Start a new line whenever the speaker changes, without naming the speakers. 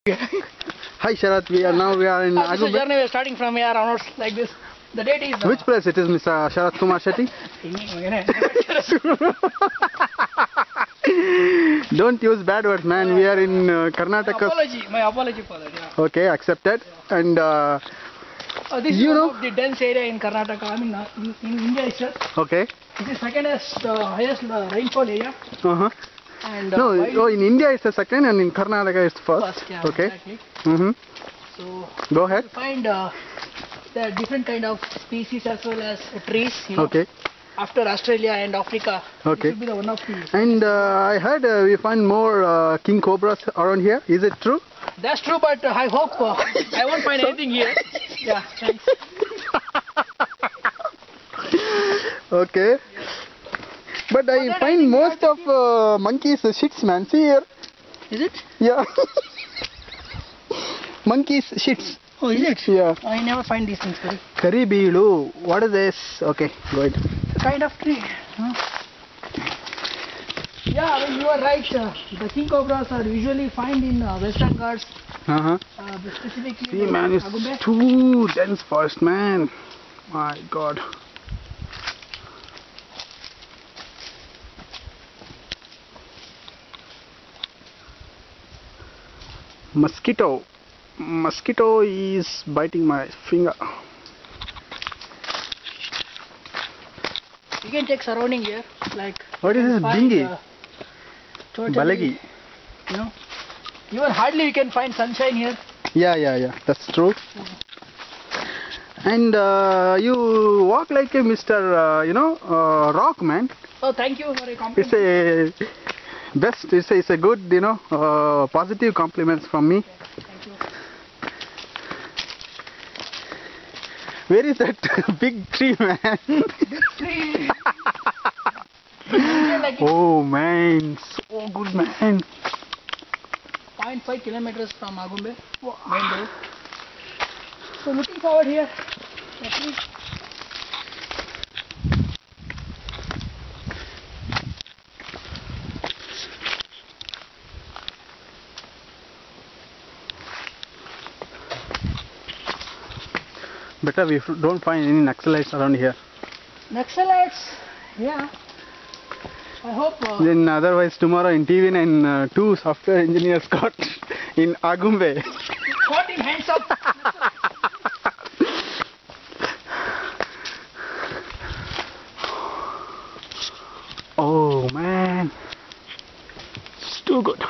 Hi Sharat, we are in
This is a
Agumbe.
journey we are starting from here onwards like this. The date is...
Which place it is, Mr. Sharat Kumar Shetty? Don't use bad words, man. We are in Karnataka.
My apology for that. Yeah.
Okay, accepted. And
this is one of the dense area in Karnataka. I mean, in India itself.
Okay.
It is second as highest rainfall area. And
no, in India it's the second, and in Karnataka it's first.
Yeah,
okay.
Exactly. So
go ahead.
You find there are different kind of species as well as trees. You know,
okay.
After Australia and Africa.
Okay.
This will be the one of the.
And I heard we find more king cobras around here. Is it true?
That's true, but I hope I won't find anything here. Yeah. Thanks.
Okay. But I find most of monkeys shits, man. See here.
Is it?
Yeah. Monkeys shits.
Oh, is it?
Yeah.
I never find these things.
Karibilu. What is this? Okay, go ahead.
It's a kind of tree. Yeah, I mean, you are right. The king cobras are usually found in Western Ghats. Specifically.
See, man, it's
Agumbe.
too dense forest, man. My God. Mosquito is biting my finger.
You can check surrounding here, like
what is this bingi?
Totally,
Balagi.
You know, even hardly you can find sunshine here.
Yeah, that's true. And you walk like a Mr. Rock, man.
Oh, thank you for a compliment.
It's a best. It's a good, positive compliments from me.
Thank you.
Where is that big tree, man?
Big tree.
Oh man, so good, man.
0.5 kilometers from Agumbe, main road. So looking forward here.
Better we don't find any Naxalites around here.
Naxalites, yeah. I hope.
Then otherwise tomorrow in TV9 two software engineers got in Agumbe.
Caught in hands of.
Oh man, it's too good.